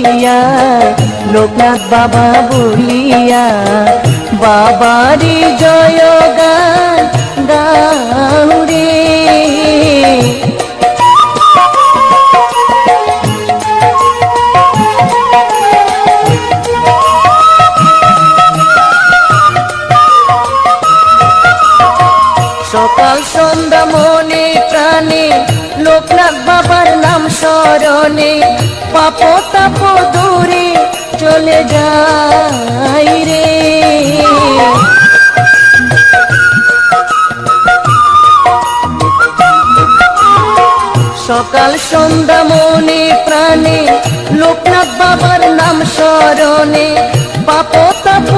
বলিয়া, লোকনাথ বাবা বলিয়া, বাবারি জয় গান গাও রে। সকাল সন্ধ্যা মনে প্রাণে লোকনাথ বাবার নাম স্মরণে, পাপ তাপ দূরে চলে যাই রে। সকাল সন্ধ্যা মনে প্রাণে লোকনাথ বাবার নাম স্মরণে, পাপ তাপ